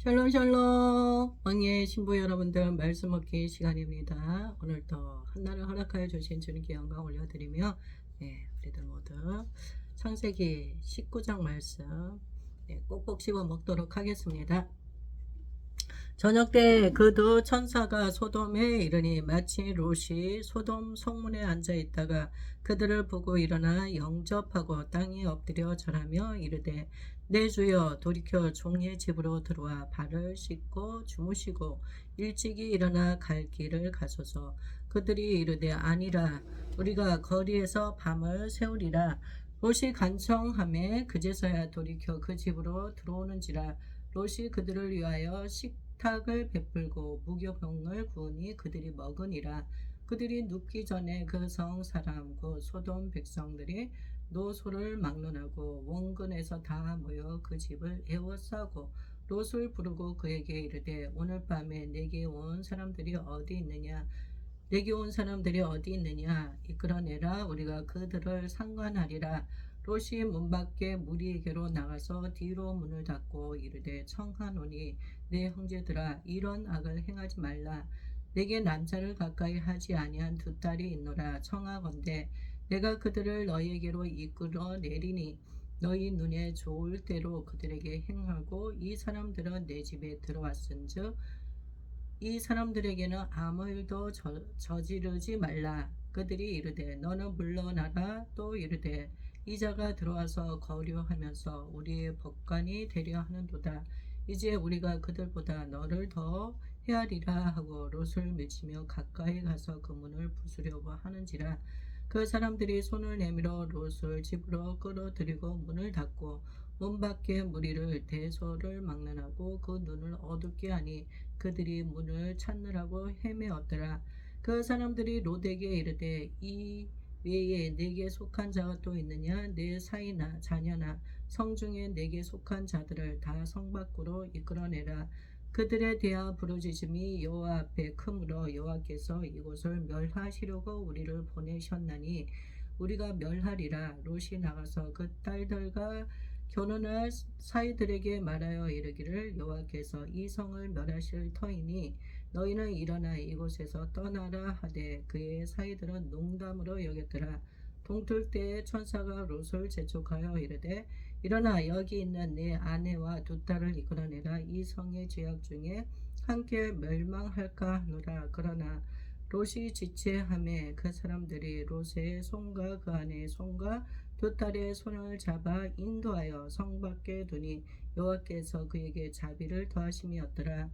샬롬 샬롬 왕의 신부 여러분들 말씀 먹기 시간입니다. 오늘도 한날을 허락하여 주신 주님께 영광 올려드리며 우리들 모두 창세기 19장 말씀 꼭꼭 씹어 먹도록 하겠습니다. 저녁 때 그두 천사가 소돔에 이르니 마치 롯이 소돔 성문에 앉아 있다가 그들을 보고 일어나 영접하고 땅에 엎드려 절하며 이르되 내 주여 돌이켜 종의 집으로 들어와 발을 씻고 주무시고 일찍이 일어나 갈 길을 가소서. 그들이 이르되 아니라 우리가 거리에서 밤을 새우리라. 롯이 간청하매 그제서야 돌이켜 그 집으로 들어오는지라. 롯이 그들을 위하여 식탁을 베풀고 무교병을 구우니 그들이 먹으니라. 그들이 눕기 전에 그 성 사람 곧 소돔 백성들이 노소를 막론하고 원근에서 다 모여 그 집을 에워싸고 롯을 부르고 그에게 이르되 오늘 밤에 내게 온 사람들이 어디 있느냐 이끌어내라. 우리가 그들을 상관하리라. 롯이 문 밖에 무리에게로 나가서 뒤로 문을 닫고 이르되 청하노니 내 형제들아 이런 악을 행하지 말라. 내게 남자를 가까이 하지 아니한 두 딸이 있노라. 청하건대 내가 그들을 너희에게로 이끌어 내리니 너희 눈에 좋을 대로 그들에게 행하고 이 사람들은 내 집에 들어왔은즉 이 사람들에게는 아무 일도 저지르지 말라. 그들이 이르되 너는 물러나라. 또 이르되 이자가 들어와서 거류하면서 우리의 법관이 되려 하는도다. 이제 우리가 그들보다 너를 더 헤아리라 하고 롯을 밀치며 가까이 가서 그 문을 부수려고 하는지라. 그 사람들이 손을 내밀어 롯을 집으로 끌어들이고 문을 닫고 문 밖에 무리를 대소를 막론하고 그 눈을 어둡게 하니 그들이 문을 찾느라고 헤매었더라. 그 사람들이 롯에게 이르되 이 외에 내게 속한 자가 또 있느냐? 내 사이나 자녀나 성중에 내게 속한 자들을 다 성 밖으로 이끌어내라. 그들에 대한 부르짖음이 여호와 앞에 크므로 여호와께서 이곳을 멸하시려고 우리를 보내셨나니 우리가 멸하리라. 롯이 나가서 그 딸들과 견혼할 사이들에게 말하여 이르기를 여호와께서 이 성을 멸하실 터이니 너희는 일어나 이곳에서 떠나라 하되 그의 사이들은 농담으로 여겼더라. 동틀 때에 천사가 롯을 재촉하여 이르되 일어나 여기 있는 내 아내와 두 딸을 이끌어내라. 이 성의 죄악 중에 함께 멸망할까 하노라. 그러나 롯이 지체하매 그 사람들이 롯의 손과 그 아내의 손과 두 딸의 손을 잡아 인도하여 성 밖에 두니 여호와께서 그에게 자비를 더하심이었더라.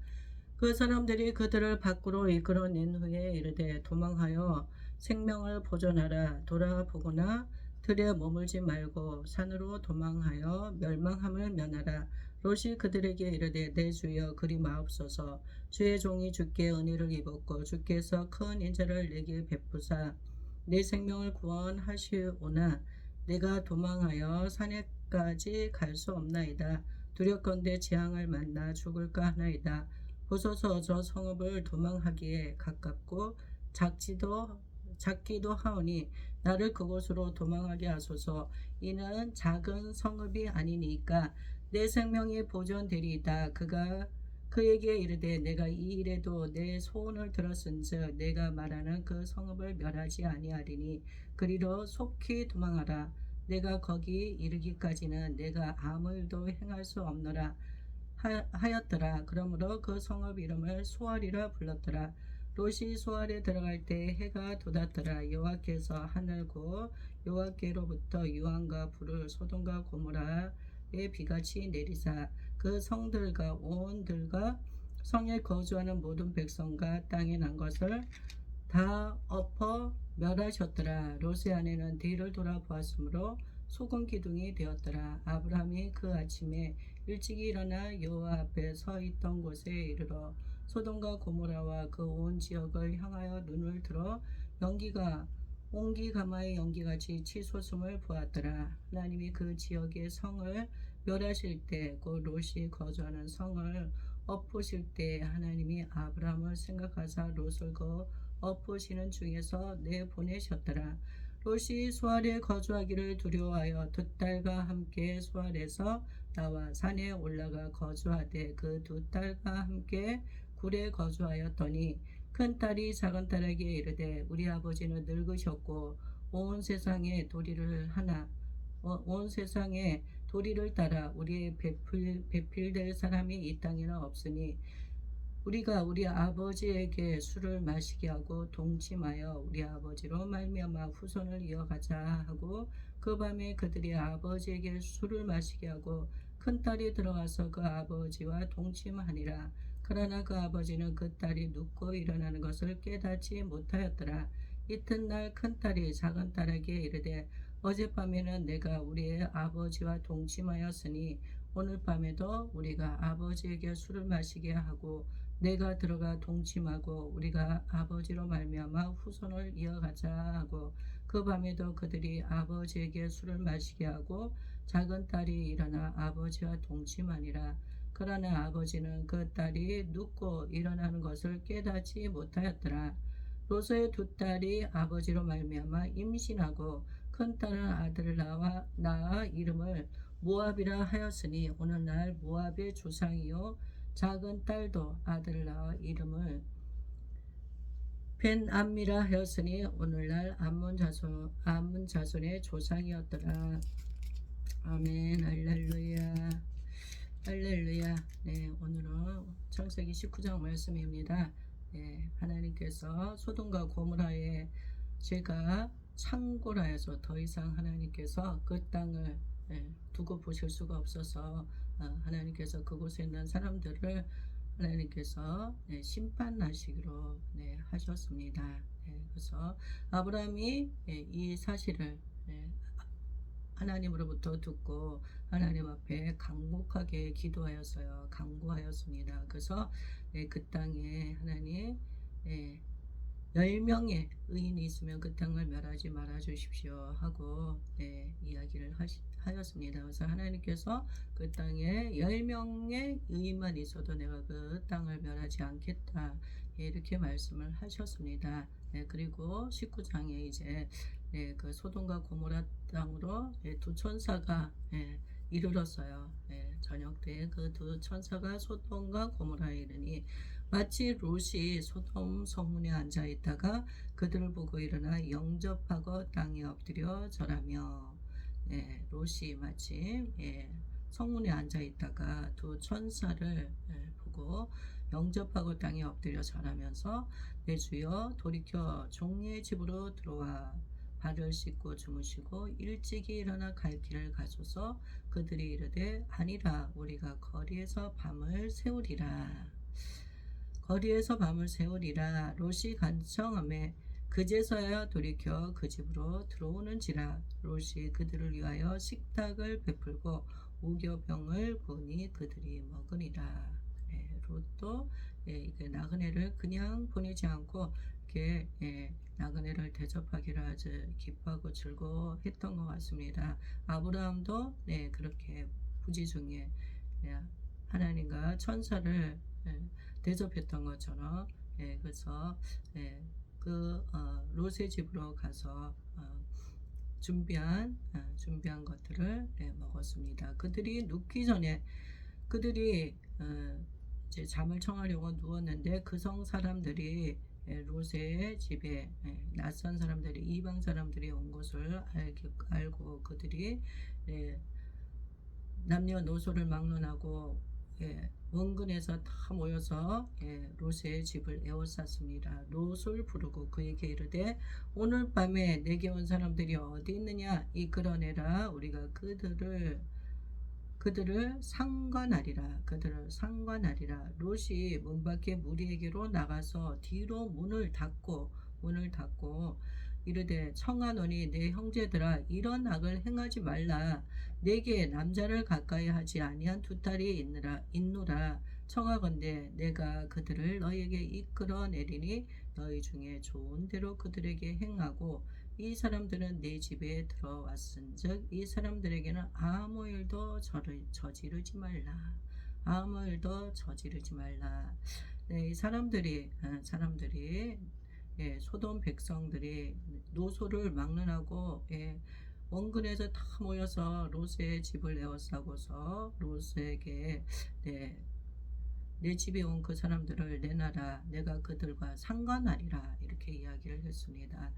그 사람들이 그들을 밖으로 이끌어낸 후에 이르되 도망하여 생명을 보존하라. 돌아보거나 들에 머물지 말고 산으로 도망하여 멸망함을 면하라. 롯이 그들에게 이르되 내 주여 그리 마옵소서. 주의 종이 주께 은혜를 입었고 주께서 큰 인자를 내게 베푸사 내 생명을 구원하시오나 내가 도망하여 산에까지 갈 수 없나이다. 두렵건대 재앙을 만나 죽을까 하나이다. 보소서 저 성읍을 도망하기에 가깝고 작기도 하오니 나를 그곳으로 도망하게 하소서. 이는 작은 성읍이 아니니까 내 생명이 보존되리이다. 그가 그에게 이르되 내가 이 일에도 내 소원을 들었은즉 내가 말하는 그 성읍을 멸하지 아니하리니 그리로 속히 도망하라. 내가 거기 이르기까지는 내가 아무 일도 행할 수 없노라 하였더라. 그러므로 그 성읍 이름을 소알이라 불렀더라. 롯이 소알에 들어갈 때 해가 돋았더라. 여호와께서 하늘고 여호와께로부터 유황과 불을 소돔과 고모라의 비같이 내리사 그 성들과 온 들과 성에 거주하는 모든 백성과 땅에 난 것을 다 엎어 멸하셨더라. 롯의 아내는 뒤를 돌아보았으므로 소금 기둥이 되었더라. 아브라함이 그 아침에 일찍이 일어나 여호와 앞에 서 있던 곳에 이르러 소돔과 고모라와 그 온 지역을 향하여 눈을 들어 연기가 옹기 가마의 연기같이 치솟음을 보았더라. 하나님이 그 지역의 성을 멸하실 때 곧 롯이 거주하는 성을 엎으실 때 하나님이 아브라함을 생각하사 롯을 엎으시는 중에서 내보내셨더라. 롯이 소알에 거주하기를 두려워하여 두 딸과 함께 소알에서 나와 산에 올라가 거주하되 그 두 딸과 함께 굴에 거주하였더니 큰 딸이 작은 딸에게 이르되 우리 아버지는 늙으셨고 온 세상에 온 세상에 도리를 따라 우리의 배필될 사람이 이 땅에는 없으니 우리가 우리 아버지에게 술을 마시게 하고 동침하여 우리 아버지로 말미암아 후손을 이어가자 하고 그 밤에 그들이 아버지에게 술을 마시게 하고 큰딸이 들어가서 그 아버지와 동침하니라. 그러나 그 아버지는 그 딸이 눕고 일어나는 것을 깨닫지 못하였더라. 이튿날 큰딸이 작은딸에게 이르되 어젯밤에는 내가 우리의 아버지와 동침하였으니 오늘 밤에도 우리가 아버지에게 술을 마시게 하고 내가 들어가 동침하고 우리가 아버지로 말미암아 후손을 이어가자 하고 그 밤에도 그들이 아버지에게 술을 마시게 하고 작은 딸이 일어나 아버지와 동침하니라. 그러나 아버지는 그 딸이 눕고 일어나는 것을 깨닫지 못하였더라. 롯의 두 딸이 아버지로 말미암아 임신하고 큰 딸은 아들을 낳아 이름을 모압이라 하였으니 오늘날 모압의 조상이요 작은 딸도 아들을 낳아 이름을 벤암미라 하였으니 오늘날 암몬 자손의 조상이었더라. 아멘. 할렐루야. 할렐루야. 네, 오늘은 창세기 19장 말씀입니다. 네, 하나님께서 소돔과 고모라에 제가 창고라해서 더 이상 하나님께서 그 땅을 두고 보실 수가 없어서 하나님께서 그곳에 있는 사람들을 하나님께서 심판하시기로 하셨습니다. 그래서 아브라함이 이 사실을 하나님으로부터 듣고 하나님 앞에 강목하게 기도하였어요. 간구하였습니다. 그래서 그 땅에 하나님 10명의 의인이 있으면 그 땅을 멸하지 말아 주십시오 하고 이야기를 하였습니다. 그래서 하나님께서 그 땅에 10명의 의인만 있어도 내가 그 땅을 멸하지 않겠다 이렇게 말씀을 하셨습니다. 그리고 19장에 이제 그 소돔과 고모라 땅으로 두 천사가 이르렀어요. 저녁 때 그 두 천사가 소돔과 고모라에 이르니 마치 롯이 소돔 성문에 앉아 있다가 그들을 보고 일어나 영접하고 땅에 엎드려 절하며 롯이 마치 성문에 앉아 있다가 두 천사를 보고 영접하고 땅에 엎드려 절하면서 내 주여 돌이켜 종리의 집으로 들어와 발을 씻고 주무시고 일찍이 일어나 갈 길을 가소서. 그들이 이르되 아니라 우리가 거리에서 밤을 새우리라. 롯이 간청하매 그제서야 돌이켜 그 집으로 들어오는지라. 롯이 그들을 위하여 식탁을 베풀고 우겨병을 부으니 그들이 먹으니라. 롯도 나그네를 그냥 보내지 않고 이렇게 나그네를 대접하기를 아주 기뻐하고 즐거워했던 것 같습니다. 아브라함도 그렇게 부지 중에 하나님과 천사를 대접했던 것처럼 그래서 그 롯의 집으로 가서 준비한 것들을 먹었습니다. 그들이 눕기 전에 그들이 이제 잠을 청하려고 누웠는데 그 성 사람들이 롯의 집에 낯선 사람들이 이방 사람들이 온 것을 알고 그들이 남녀노소를 막론하고 원근에서 다 모여서 롯의 집을 에워쌌습니다. 롯을 부르고 그에게 이르되 오늘 밤에 내게 온 사람들이 어디 있느냐 이끌어내라. 우리가 그들을 상관하리라. 롯이 문 밖에 무리에게로 나가서 뒤로 문을 닫고 이르되 청하노니 내 형제들아 이런 악을 행하지 말라. 내게 남자를 가까이 하지 아니한 두 딸이 있노라. 청하건대 내가 그들을 너희에게 이끌어내리니 너희 중에 좋은 대로 그들에게 행하고 이 사람들은 내 집에 들어왔은즉 이 사람들에게는 아무 일도 저지르지 말라. 이 사람들이 소돔 백성들이 노소를 막론하고 원근에서 다 모여서 롯의 집을 에워싸고서 롯에게 네, 내 집에 온 그 사람들을 내놔라. 내가 그들과 상관하리라. 이렇게 이야기를 했습니다.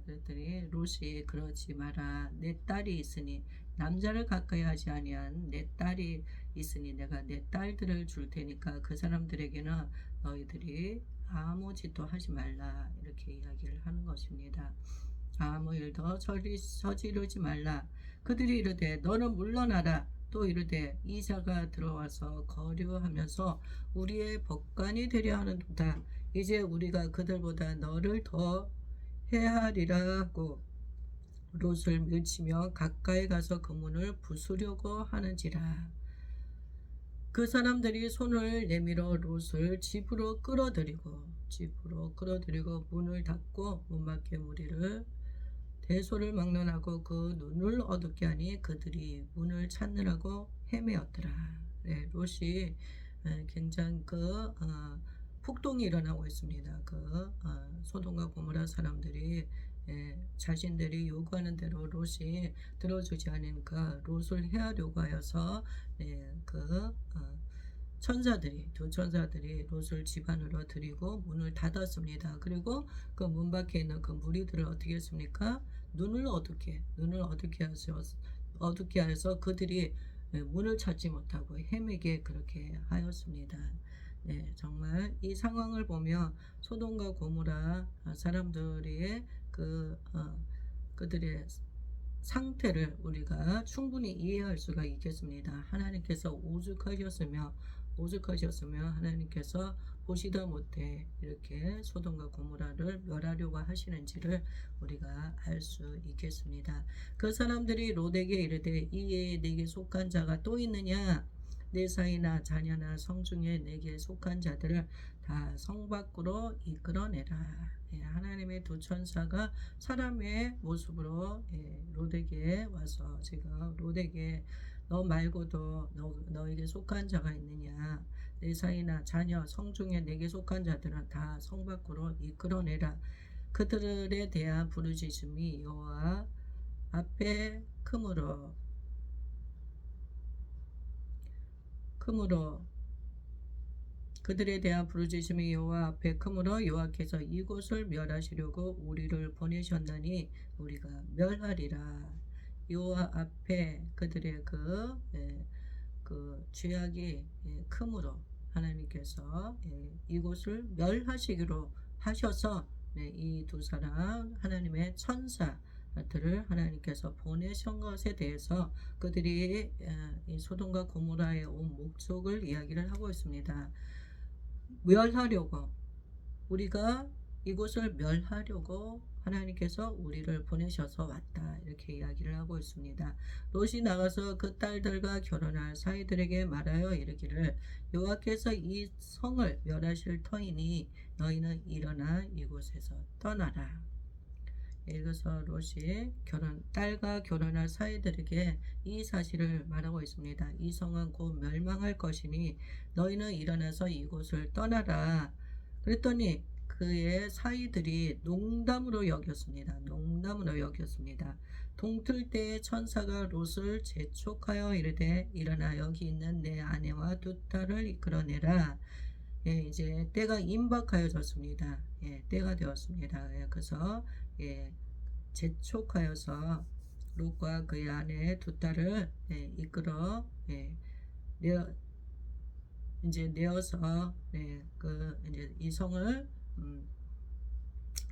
그랬더니 롯이 그러지 마라. 내 딸이 있으니 남자를 가까이 하지 아니한 내 딸이 있으니 내가 내 딸들을 줄 테니까 그 사람들에게는 너희들이 아무 짓도 하지 말라. 이렇게 이야기를 하는 것입니다. 아무 일도 저지르지 말라. 그들이 이르되 너는 물러나라. 또 이르되 이자가 들어와서 거류하면서 우리의 법관이 되려 하는도다. 이제 우리가 그들보다 너를 더 해하리라 하고 롯을 밀치며 가까이 가서 그 문을 부수려고 하는지라. 그 사람들이 손을 내밀어 롯을 집으로 끌어들이고 문을 닫고 문 밖에 무리를 대소를 막론하고 그 눈을 어둡게 하니 그들이 문을 찾느라고 헤매었더라. 네, 롯이 굉장히 폭동이 일어나고 있습니다. 소돔과 고모라 사람들이 자신들이 요구하는 대로 롯이 들어주지 않으니까 롯을 해하려고 하여서 두 천사들이 롯을 집 안으로 들이고 문을 닫았습니다. 그리고 그 문 밖에 있는 그 무리들을 어떻게 했습니까? 눈을 어둡게 하여서 그들이 문을 찾지 못하고 헤매게 그렇게 하였습니다. 네, 정말 이 상황을 보며 소돔과 고모라 사람들의 그들의 상태를 우리가 충분히 이해할 수가 있겠습니다. 하나님께서 오죽하셨으며 하나님께서 보시다 못해 이렇게 소돔과 고모라를 멸하려고 하시는지를 우리가 알 수 있겠습니다. 그 사람들이 롯에게 이르되 이에 내게 속한 자가 또 있느냐? 내 사이나 자녀나 성중에 내게 속한 자들을 다 성 밖으로 이끌어내라. 하나님의 두 천사가 사람의 모습으로 롯에게 와서 제가 롯에게 너 말고도 너에게 속한 자가 있느냐? 내 사이나 자녀 성중에 내게 속한 자들은 다 성 밖으로 이끌어내라. 그들에 대한 부르짖음이 여호와 앞에 크므로 그들에 대한 부르짖음이 여호와 앞에 크므로 여호와께서 이곳을 멸하시려고 우리를 보내셨나니 우리가 멸하리라. 여호와 앞에 그들의 그 죄악이 크므로 하나님께서 이곳을 멸하시기로 하셔서 이 두 사람 하나님의 천사들을 하나님께서 보내신 것에 대해서 그들이 이 소돔과 고모라에 온 목적을 이야기를 하고 있습니다. 우리가 이곳을 멸하려고 하나님께서 우리를 보내셔서 왔다. 이렇게 이야기를 하고 있습니다. 롯이 나가서 그 딸들과 결혼할 사이들에게 말하여 이르기를 여호와께서 이 성을 멸하실 터이니 너희는 일어나 이곳에서 떠나라. 그래서 롯이 딸과 결혼할 사이들에게 이 사실을 말하고 있습니다. 이 성은 곧 멸망할 것이니 너희는 일어나서 이곳을 떠나라. 그랬더니 그의 사이들이 농담으로 여겼습니다. 동틀 때에 천사가 롯을 재촉하여 이르되 일어나 여기 있는 내 아내와 두 딸을 이끌어내라. 이제 때가 임박하여졌습니다. 때가 되었습니다. 그래서 재촉하여서 롯과 그의 아내 두 딸을 이끌어 내어서 이제 이 성을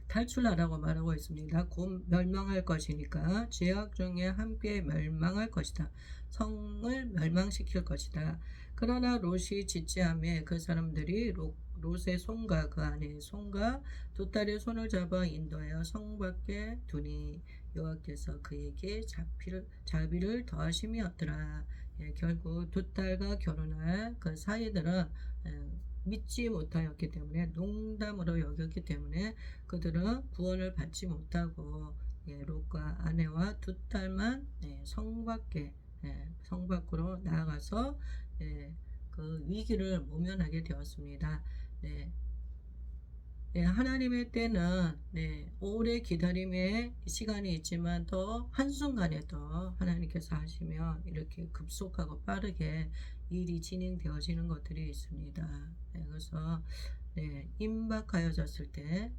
탈출하라고 말하고 있습니다. 곧 멸망할 것이니까 죄악 중에 함께 멸망할 것이다. 성을 멸망시킬 것이다. 그러나 롯이 지체하며 그 사람들이 롯의 손과 그 아내의 손과 두 딸의 손을 잡아 인도하여 성 밖에 두니 여호와께서 그에게 자비를 더하심이었더라. 결국 두 딸과 결혼할 그 사이들은 믿지 못하였기 때문에 농담으로 여겼기 때문에 그들은 구원을 받지 못하고 롯과 아내와 두 딸만 성 밖으로 나아가서 그 위기를 모면하게 되었습니다. 하나님의 때는 오래 기다림의 시간이 있지만 또 한순간에 또 하나님께서 하시면 이렇게 급속하고 빠르게 일이 진행되어지는 것들이 있습니다. 그래서 임박하여졌을 때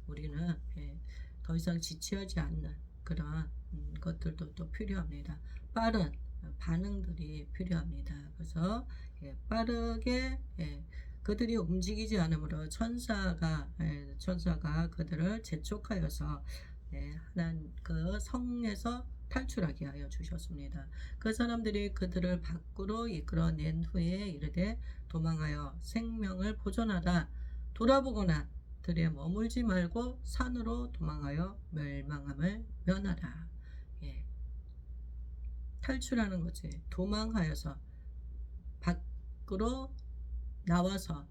우리는 더 이상 지체하지 않는 그런 것들도 또 필요합니다. 빠른 반응들이 필요합니다. 그래서 빠르게 그들이 움직이지 않으므로 천사가 그들을 재촉하여서 하나님 그 성에서 탈출하게 하여 주셨습니다. 그 사람들이 그들을 밖으로 이끌어낸 후에 이르되 도망하여 생명을 보존하라. 돌아보거나 들에 머물지 말고 산으로 도망하여 멸망함을 면하라. 탈출하는 거지. 도망하여서 밖으로 나와서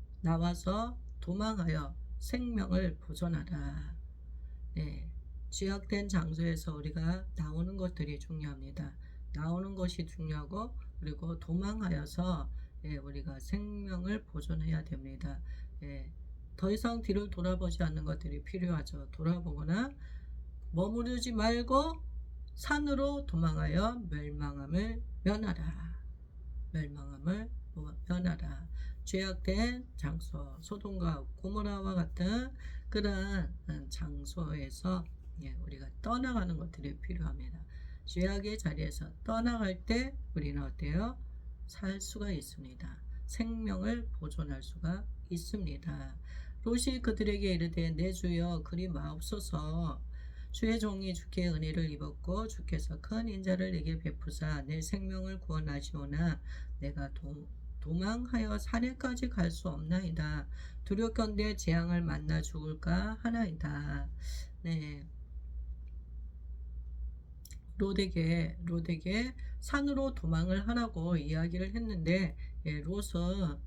도망하여 생명을 보존하라. 죄악된 장소에서 우리가 나오는 것들이 중요합니다. 나오는 것이 중요하고 그리고 도망하여서 우리가 생명을 보존해야 됩니다. 더 이상 뒤를 돌아보지 않는 것들이 필요하죠. 돌아보거나 머무르지 말고 산으로 도망하여 멸망함을 면하라. 죄악된 장소, 소돔과 고모라와 같은 그러한 장소에서 우리가 떠나가는 것들이 필요합니다. 죄악의 자리에서 떠나갈 때 우리는 어때요? 살 수가 있습니다. 생명을 보존할 수가 있습니다. 롯이 그들에게 이르되 내 주여 그리 마옵소서. 주의 종이 주께 은혜를 입었고 주께서 큰 인자를 내게 베푸사 내 생명을 구원하시오나 내가 도망하여 산에까지 갈 수 없나이다. 두렵건대 재앙을 만나 죽을까 하나이다. 롯에게 산으로 도망을 하라고 이야기를 했는데 롯은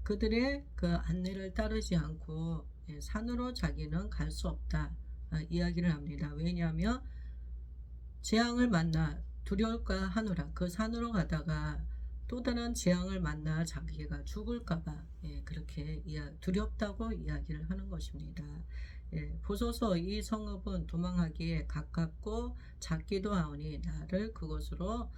그들의 그 안내를 따르지 않고 산으로 자기는 갈 수 없다 이야기를 합니다. 왜냐하면 재앙을 만나 두려울까 하노라. 그 산으로 가다가 또 다른 재앙을 만나 자기가 죽을까봐 그렇게 두렵다고 이야기를 하는 것입니다. 보소서 이 성읍은 도망하기에 가깝고 작기도 하오니 나를 그곳으로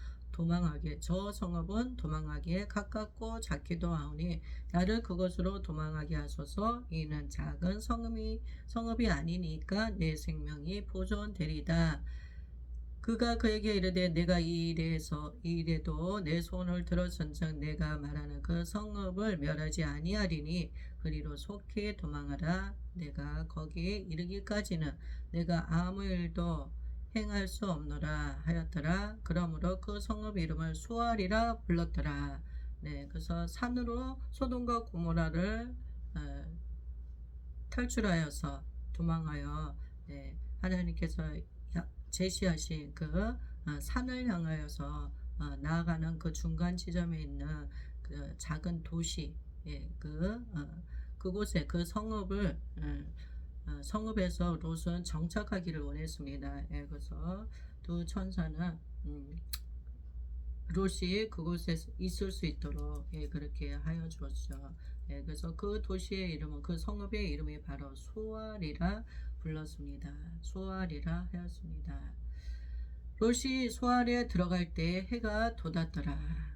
저 성읍은 도망하기에 가깝고 작기도 하오니 나를 그곳으로 도망하게 하소서. 이는 작은 성읍이 아니니까 내 생명이 보존되리다. 그가 그에게 이르되 내가 이 일에도 내 손을 들었은즉 내가 말하는 그 성읍을 멸하지 아니하리니 그리로 속히 도망하라. 내가 거기에 이르기까지는 내가 아무 일도 행할 수 없노라 하였더라. 그러므로 그 성읍 이름을 수알이라 불렀더라. 그래서 산으로 소돔과 고모라를 탈출하여서 도망하여 하나님께서 제시하신 그 산을 향하여서 나아가는 그 중간 지점에 있는 그 작은 도시 그곳에 그 성읍에서 롯은 정착하기를 원했습니다. 그래서 두 천사는 롯이 그곳에 있을 수 있도록 그렇게 하여 주었죠. 그래서 그 도시의 이름은 그 성읍의 이름이 바로 소알이라 불렀습니다. 소알이라 하였습니다. 롯이 소알에 들어갈 때 해가 돋았더라.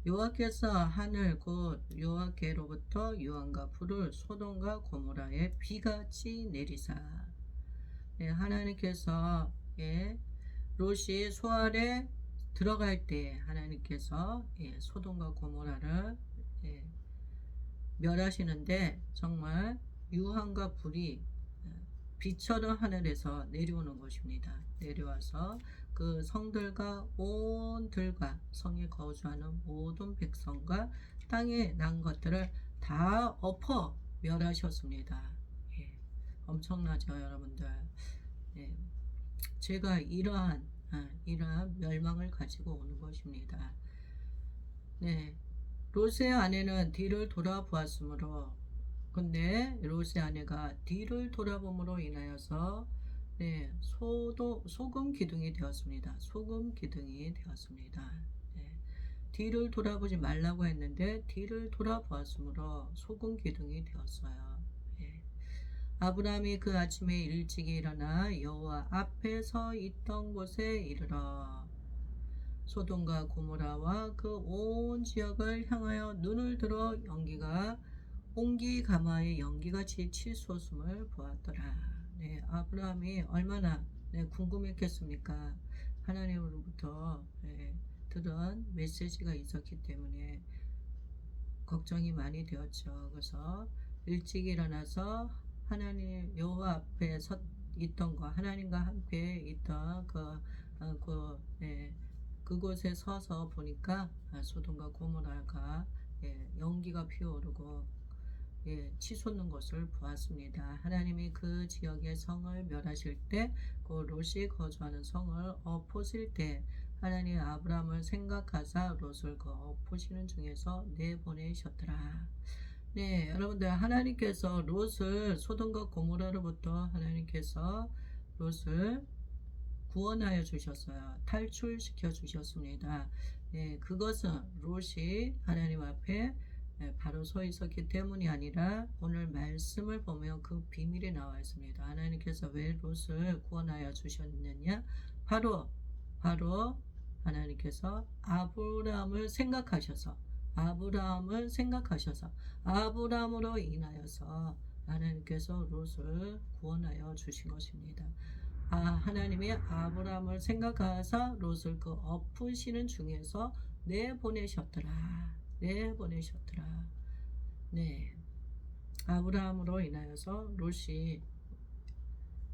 여호와께서 하늘 곧 여호와께로부터 유황과 불을 소돔과 고모라에 비같이 내리사. 하나님께서 롯이 소알에 들어갈 때 하나님께서 소돔과 고모라를 멸하시는데 정말 유황과 불이 비처럼 하늘에서 내려오는 것입니다. 내려와서 그 성들과 온 들과 성에 거주하는 모든 백성과 땅에 난 것들을 다 엎어 멸하셨습니다. 엄청나죠, 여러분들. 제가 이러한 멸망을 가지고 오는 것입니다. 롯의 아내는 뒤를 돌아보았으므로 근데 롯의 아내가 뒤를 돌아봄으로 인하여서 소금 기둥이 되었습니다. 뒤를 돌아보지 말라고 했는데 뒤를 돌아보았으므로 소금 기둥이 되었어요. 예. 아브라함이 그 아침에 일찍이 일어나 여호와 앞에 서 있던 곳에 이르러 소돔과 고모라와 그 온 지역을 향하여 눈을 들어 연기가 온기 가마의 연기같이 치솟음을 보았더라. 네, 아브라함이 얼마나 궁금했겠습니까? 하나님으로부터 들은 메시지가 있었기 때문에 걱정이 많이 되었죠. 그래서 일찍 일어나서 하나님 여호와 앞에 서 있던 거, 하나님과 함께 있던 그곳에 서서 보니까 소돔과 고모라가 연기가 피어오르고 치솟는 것을 보았습니다. 하나님이 그 지역의 성을 멸하실 때, 그 롯이 거주하는 성을 엎으실 때 하나님 아브라함을 생각하사 롯을 그 엎으시는 중에서 내보내셨더라. 네, 여러분들 하나님께서 롯을 소돔과 고모라로부터 하나님께서 롯을 구원하여 주셨어요. 탈출시켜 주셨습니다. 네, 그것은 롯이 하나님 앞에 바로 서 있었기 때문이 아니라 오늘 말씀을 보면 그 비밀이 나와 있습니다. 하나님께서 왜 롯을 구원하여 주셨느냐? 바로 하나님께서 아브라함을 생각하셔서 아브라함으로 인하여서 하나님께서 롯을 구원하여 주신 것입니다. 하나님이 아브라함을 생각하사 롯을 그 엎으시는 중에서 내보내셨더라. 네, 아브라함으로 인하여서 롯이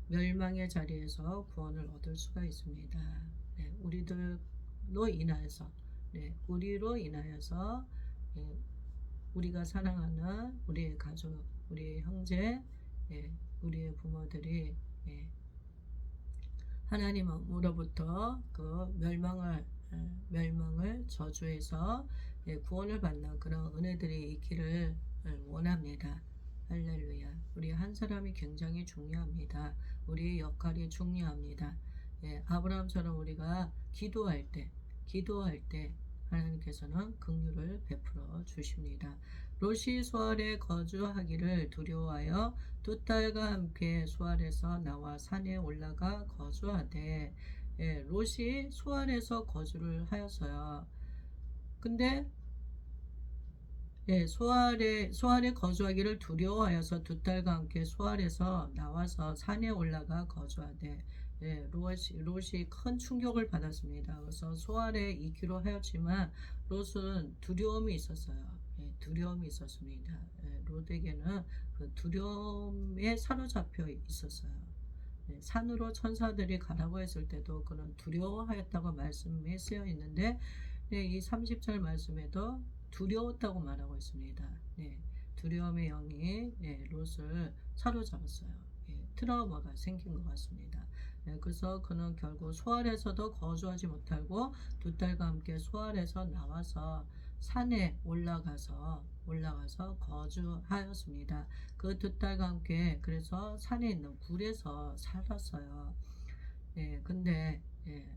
멸망의 자리에서 구원을 얻을 수가 있습니다. 네, 우리로 인하여서 우리가 사랑하는 우리의 가족, 우리의 형제, 우리의 부모들이 하나님으로부터 그 멸망을 저주해서 구원을 받는 그런 은혜들이 있기를 원합니다. 할렐루야. 우리 한 사람이 굉장히 중요합니다. 우리의 역할이 중요합니다. 아브라함처럼 우리가 기도할 때 하나님께서는 긍휼을 베풀어 주십니다. 롯이 소알에 거주하기를 두려워하여 두 딸과 함께 소알에서 나와 산에 올라가 거주하되, 롯이 소알에서 거주를 하였어요. 근데 소알에 거주하기를 두려워하여서 두 딸과 함께 소알에서 나와서 산에 올라가 거주하되, 롯이 큰 충격을 받았습니다. 그래서 소알에 있기로 하였지만 롯은 두려움이 있었어요. 두려움이 있었습니다. 롯에게는 그 두려움에 사로잡혀 있었어요. 산으로 천사들이 가라고 했을 때도 그는 두려워하였다고 말씀에 쓰여 있는데, 이 30절 말씀에도 두려웠다고 말하고 있습니다. 두려움의 영이 롯을 사로잡았어요. 트라우마가 생긴 것 같습니다. 그래서 그는 결국 소알에서도 거주하지 못하고 두 딸과 함께 소알에서 나와서 산에 올라가서 거주하였습니다. 그 두 딸과 함께 그래서 산에 있는 굴에서 살았어요. 근데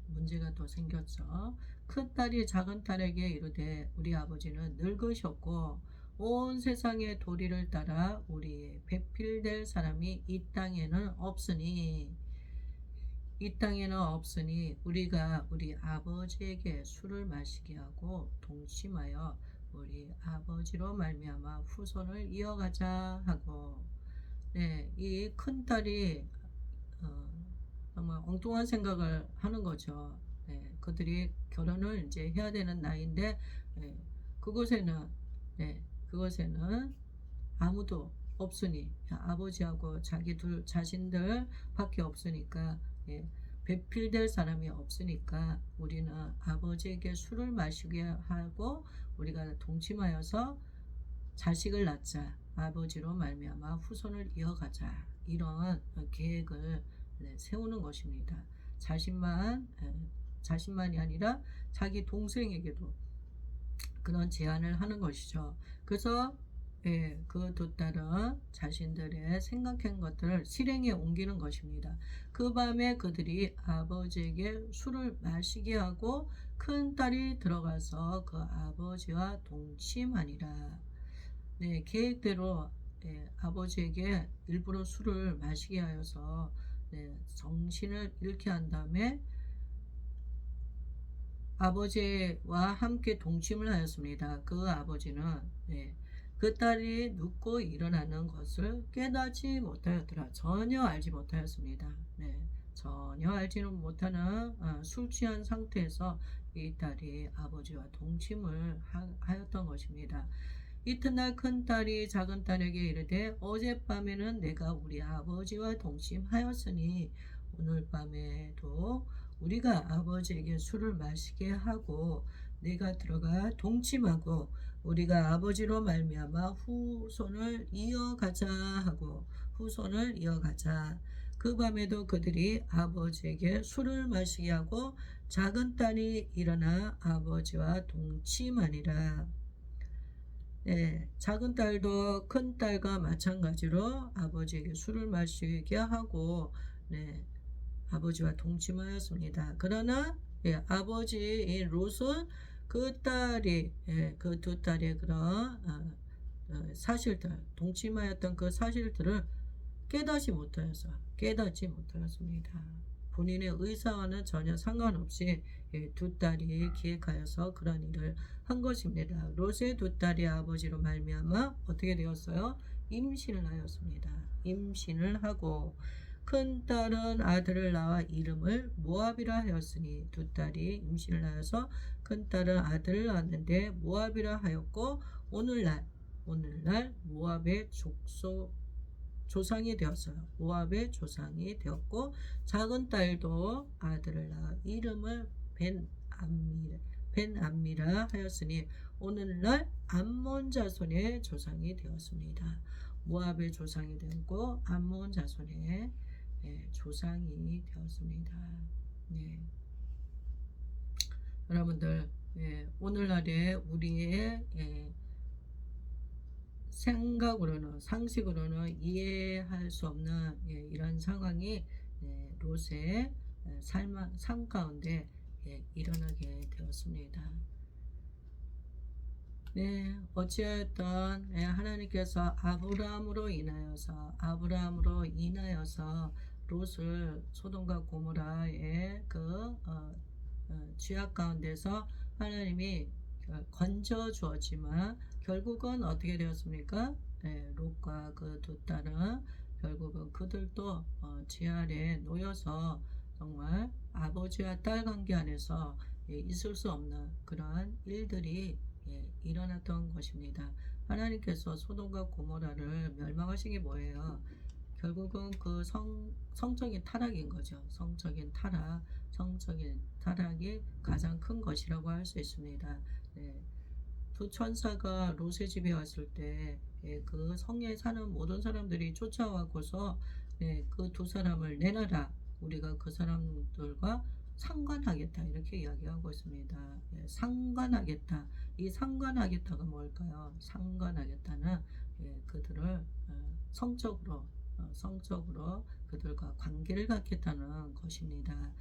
문제가 또 생겼죠. 큰 딸이 작은 딸에게 이르되 우리 아버지는 늙으셨고 온 세상의 도리를 따라 우리 배필될 사람이 이 땅에는 없으니 우리가 우리 아버지에게 술을 마시게 하고 동침하여 우리 아버지로 말미암아 후손을 이어가자 하고, 이 큰 딸이 정말 엉뚱한 생각을 하는 거죠. 그들이 결혼을 이제 해야 되는 나이인데 그곳에는 아무도 없으니 아버지하고 자기 둘 자신들 밖에 없으니까 배필될 사람이 없으니까 우리는 아버지에게 술을 마시게 하고 우리가 동침하여서 자식을 낳자, 아버지로 말미암아 후손을 이어가자, 이런 계획을 세우는 것입니다. 자신만이 아니라 자기 동생에게도 그런 제안을 하는 것이죠. 그래서 그 두 딸은 자신들의 생각한 것들을 실행에 옮기는 것입니다. 그 밤에 그들이 아버지에게 술을 마시게 하고 큰 딸이 들어가서 그 아버지와 동침하니라. 계획대로 아버지에게 일부러 술을 마시게 하여서 정신을 잃게 한 다음에 아버지와 함께 동침을 하였습니다. 그 아버지는 그 딸이 눕고 일어나는 것을 깨닫지 못하였더라. 전혀 알지 못하였습니다. 전혀 알지는 못하는 술 취한 상태에서 이 딸이 아버지와 동침을 하였던 것입니다. 이튿날 큰 딸이 작은 딸에게 이르되 어젯밤에는 내가 우리 아버지와 동침하였으니 오늘 밤에도 우리가 아버지에게 술을 마시게 하고 내가 들어가 동침하고 우리가 아버지로 말미암아 후손을 이어가자 하고 후손을 이어가자. 그 밤에도 그들이 아버지에게 술을 마시게 하고 작은 딸이 일어나 아버지와 동침하니라. 작은 딸도 큰 딸과 마찬가지로 아버지에게 술을 마시게 하고 아버지와 동침하였습니다. 그러나 아버지 롯은 그 딸이 그 두 딸의 그런 사실들, 동침하였던 그 사실들을 깨닫지 못하였습니다. 본인의 의사와는 전혀 상관없이 두 딸이 기획하여서 그런 일을 한 것입니다. 롯의 두 딸이 아버지로 말미암아 어떻게 되었어요? 임신을 하였습니다. 임신을 하고 큰 딸은 아들을 낳아 이름을 모압이라 하였으니 두 딸이 임신을 하여서 큰 딸은 아들을 낳았는데 모압이라 하였고 오늘날 모압의 조상이 되었어요. 모압의 조상이 되었고 작은 딸도 아들을 낳아 이름을 벤암미라 하였으니 오늘날 암몬 자손의 조상이 되었습니다. 모압의 조상이 되었고 암몬 자손의 조상이 되었습니다. 여러분들 오늘날에 우리의 생각으로는 상식으로는 이해할 수 없는 이런 상황이 롯의 삶 가운데 일어나게 되었습니다. 어찌하였던 하나님께서 아브라함으로 인하여서 롯을 소돔과 고모라의 그 죄악 가운데서 하나님이 건져 주었지만 결국은 어떻게 되었습니까? 롯과 그 두 딸은 결국은 그들도 죄 아래 놓여서 정말 아버지와 딸 관계 안에서 있을 수 없는 그러한 일들이 일어났던 것입니다. 하나님께서 소돔과 고모라를 멸망하신 게 뭐예요? 결국은 그 성적인 타락인 거죠. 성적인 타락이 가장 큰 것이라고 할 수 있습니다. 두 천사가 롯의 집에 왔을 때 그 성에 사는 모든 사람들이 쫓아와고서 그 두 사람을 내놔라. 우리가 그 사람들과 상관하겠다 이렇게 이야기하고 있습니다. 상관하겠다. 이 상관하겠다가 뭘까요? 상관하겠다는 그들을 성적으로 그들과 관계를 갖겠다는 것입니다.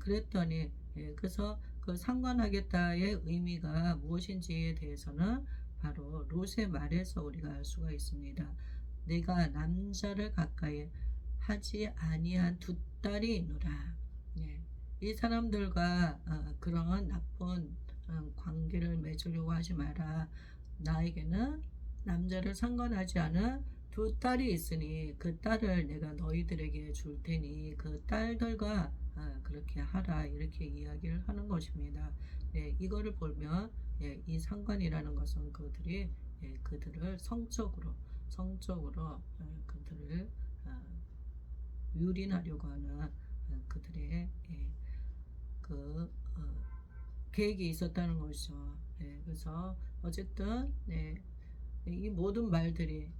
그랬더니 그래서 그 상관하겠다의 의미가 무엇인지에 대해서는 바로 롯의 말에서 우리가 알 수가 있습니다. 내가 남자를 가까이 하지 아니한 두 딸이 있노라. 이 사람들과 그런 나쁜 관계를 맺으려고 하지 마라. 나에게는 남자를 상관하지 않은 두 딸이 있으니 그 딸을 내가 너희들에게 줄 테니 그 딸들과 그렇게 하라 이렇게 이야기를 하는 것입니다. 이거를 보면 이 상관이라는 것은 그들이 그들을 성적으로 그들을 유린하려고 하는 그들의 그 계획이 있었다는 것이죠. 그래서 어쨌든 이 모든 말들이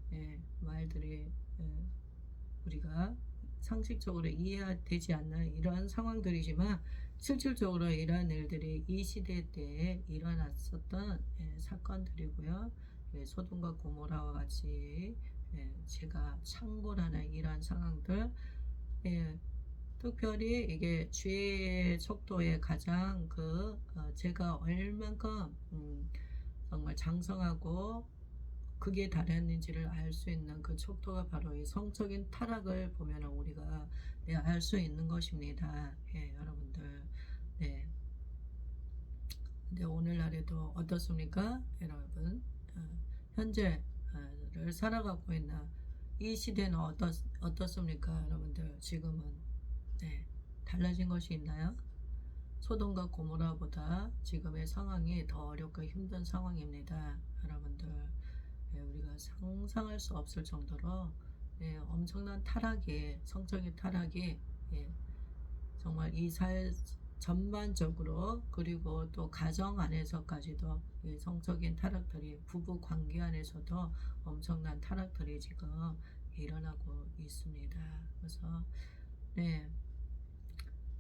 우리가 상식적으로 이해되지 않는 이러한 상황들이지만 실질적으로 이러한 일들이 이 시대 때에 일어났었던 사건들이고요. 소돔과 고모라와 같이 제가 창궐하는 이러한 상황들, 예, 특별히 이게 죄의 척도에 가장 제가 얼만큼 정말 장성하고 극에 달했는지를 알 수 있는 그 척도가 바로 이 성적인 타락을 보면 우리가 알 수 있는 것입니다. 여러분들. 네. 근데 오늘날에도 어떻습니까? 여러분, 현재를 살아가고 있는 이 시대는 어떻습니까? 여러분들, 지금은 달라진 것이 있나요? 소돔과 고모라보다 지금의 상황이 더 어렵고 힘든 상황입니다. 여러분들, 우리가 상상할 수 없을 정도로 엄청난 타락이, 성적인 타락이 정말 이 사회 전반적으로, 그리고 또 가정 안에서까지도 성적인 타락들이, 부부 관계 안에서도 엄청난 타락들이 지금 일어나고 있습니다. 그래서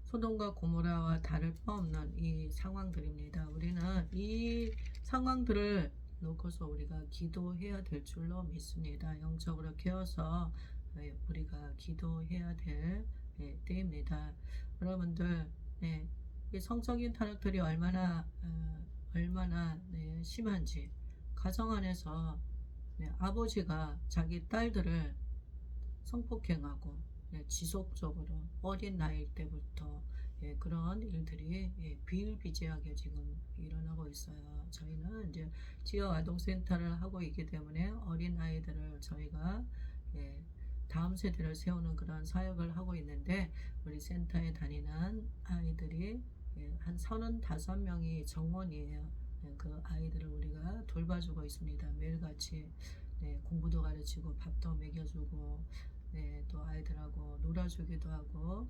소돔과 고모라와 다를 바 없는 이 상황들입니다. 우리는 이 상황들을 놓고서 우리가 기도해야 될 줄로 믿습니다. 영적으로 깨어서 우리가 기도해야 될 때입니다. 여러분들, 이 성적인 타락들이 얼마나 심한지, 가정 안에서 아버지가 자기 딸들을 성폭행하고 지속적으로 어린 나이 때부터 그런 일들이 비일비재하게 지금 일어나고 있어요. 저희는 이제 지역 아동센터를 하고 있기 때문에 어린 아이들을 저희가 다음 세대를 세우는 그런 사역을 하고 있는데, 우리 센터에 다니는 아이들이 한 35명이 정원이에요. 그 아이들을 우리가 돌봐주고 있습니다. 매일같이 공부도 가르치고 밥도 먹여주고 또 아이들하고 놀아주기도 하고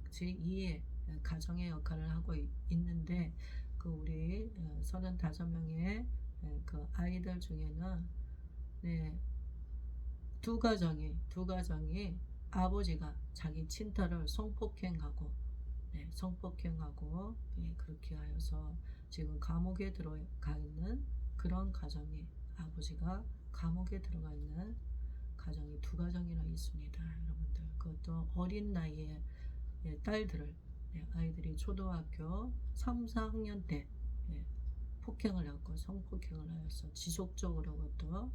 제2의 가정의 역할을 하고 있는데, 그 우리 35명의 그 아이들 중에는 두 가정이 아버지가 자기 친딸을 성폭행하고 그렇게 하여서 지금 감옥에 들어가 있는 그런 가정이, 아버지가 감옥에 들어가 있는 가정이 두 가정이나 있습니다. 여러분들, 그것도 어린 나이에 딸들을, 아이들이 초등학교 3, 4학년 때 폭행을 하고 성폭행을 하여서 지속적으로 그것도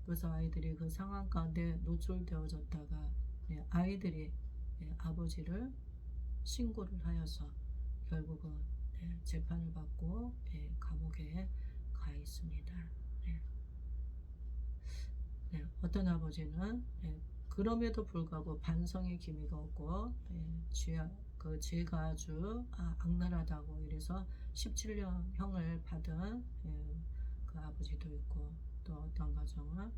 그래서 아이들이 그 상황 가운데 노출되어졌다가 아이들이 아버지를 신고를 하여서 결국은 재판을 받고 감옥에 가 있습니다. 어떤 아버지는 그럼에도 불구하고 반성의 기미가 없고 죄가 아주 악랄하다고 이래서 17년형을 받은 그 아버지도 있고, 또 어떤 가정은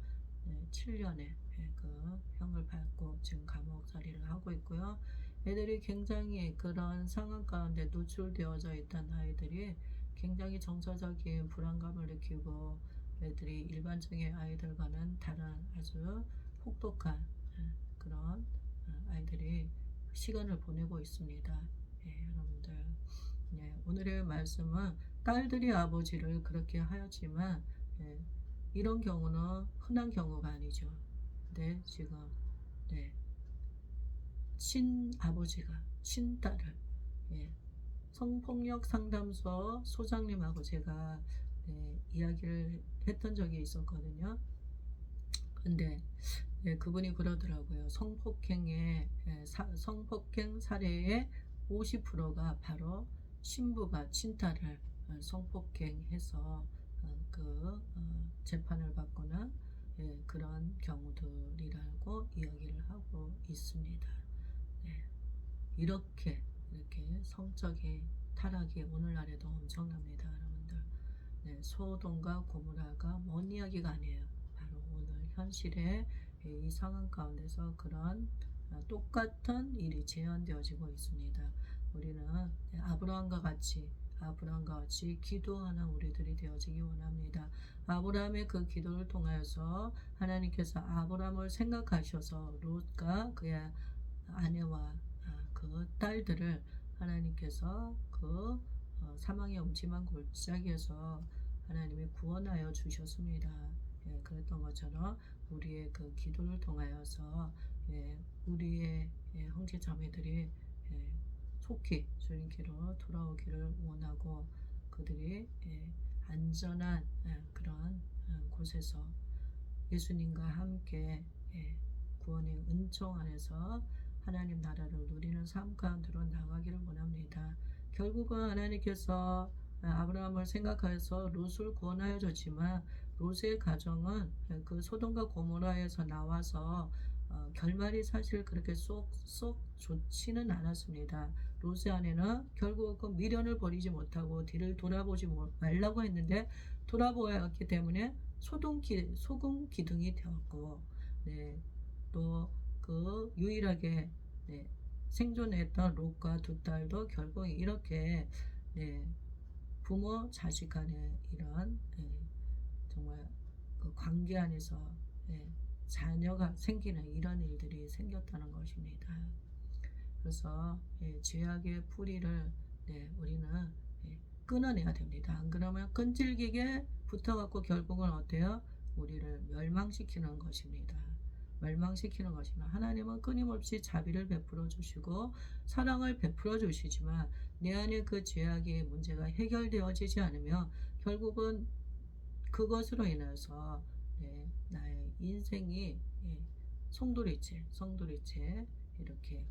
7년의 그 형을 받고 지금 감옥살이를 하고 있고요. 애들이 굉장히 그런 상황 가운데 노출되어져 있던 아이들이 굉장히 정서적인 불안감을 느끼고, 애들이 일반적인 아이들과는 다른 아주 혹독한 그런 아이들이 시간을 보내고 있습니다. 여러분들, 오늘의 말씀은 딸들이 아버지를 그렇게 하였지만 이런 경우는 흔한 경우가 아니죠. 근데 지금 친아버지가 친딸을 성폭력 상담소 소장님하고 제가 이야기를 했던 적이 있었거든요. 근데 그분이 그러더라고요. 성폭행 사례의 50%가 바로 신부가 친딸을 성폭행해서 재판을 받거나 그런 경우들이라고 이야기를 하고 있습니다. 이렇게 성적인 타락이 오늘날에도 엄청납니다. 여러분들, 소돔과 고모라가 먼 이야기가 아니에요. 바로 오늘 현실의 이 상황 가운데서 그런 똑같은 일이 재현되어지고 있습니다. 우리는 아브라함과 같이 기도하는 우리들이 되어지기 원합니다. 아브라함의 그 기도를 통하여서 하나님께서 아브라함을 생각하셔서 롯과 그의 아내와 그 딸들을 하나님께서 그 사망의 음침한 골짜기에서 하나님이 구원하여 주셨습니다. 예, 그랬던 것처럼 우리의 그 기도를 통하여서 예, 우리의 예, 형제 자매들이 예, 속히 주님께로 돌아오기를 원하고 그들이 예, 안전한 예, 그런 곳에서 예수님과 함께 예, 구원의 은총 안에서 하나님 나라를 누리는 삶 가운데로 나가기를 원합니다. 결국은 하나님께서 아브라함을 생각하여서 롯을 구원하여 줬지만 롯의 가정은 그 소돔과 고모라에서 나와서 결말이 사실 그렇게 쏙 좋지는 않았습니다. 롯의 아내는 결국 그 미련을 버리지 못하고 뒤를 돌아보지 말라고 했는데 돌아보았기 때문에 소금 기둥이 되었고, 네, 또 그 유일하게 네, 생존했던 롯과 두 딸도 결국 이렇게 네, 부모 자식 간의 이런 정말 그 관계 안에서 자녀가 생기는 이런 일들이 생겼다는 것입니다. 그래서 죄악의 뿌리를 우리는 끊어내야 됩니다. 안 그러면 끈질기게 붙어갖고 결국은 어때요? 우리를 멸망시키는 것입니다. 멸망시키는 것이나 하나님은 끊임없이 자비를 베풀어 주시고 사랑을 베풀어 주시지만 내 안에 그 죄악의 문제가 해결되어지지 않으면 결국은 그것으로 인해서 나의 인생이 송두리째 이렇게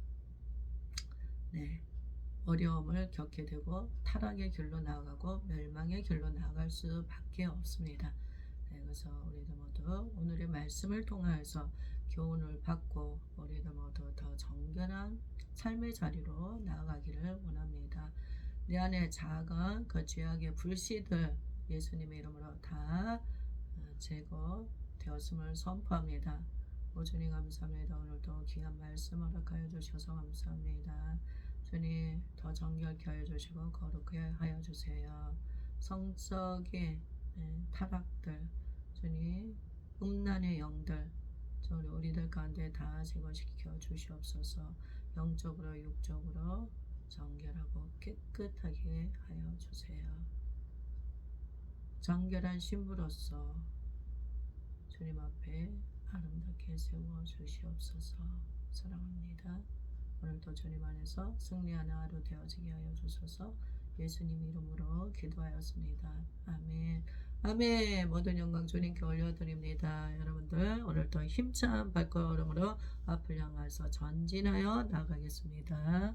어려움을 겪게 되고 타락의 길로 나아가고 멸망의 길로 나아갈 수밖에 없습니다. 그래서 우리도 모두 오늘의 말씀을 통하여서 교훈을 받고 우리도 모두 더 정결한 삶의 자리로 나아가기를 원합니다. 내 안에 작은 그 죄악의 불씨들 예수님의 이름으로 다 제거되었음을 선포합니다. 주님 감사합니다. 오늘도 귀한 말씀 허락하여 주셔서 감사합니다. 주님 더 정결케 하여 주시고 거룩하게 하여 주세요. 성적인 타락들 주님 음란의 영들 우리들 가운데 다 제거시켜 주시옵소서. 영적으로 육적으로 정결하고 깨끗하게 하여 주세요. 정결한 신부로서 주님 앞에 아름답게 세워 주시옵소서. 사랑합니다. 오늘도 주님 안에서 승리하는 하루 되어지게 하여 주소서. 예수님 이름으로 기도하였습니다. 아멘. 아멘. 모든 영광 주님께 올려드립니다. 여러분들 오늘도 힘찬 발걸음으로 앞을 향해서 전진하여 나가겠습니다.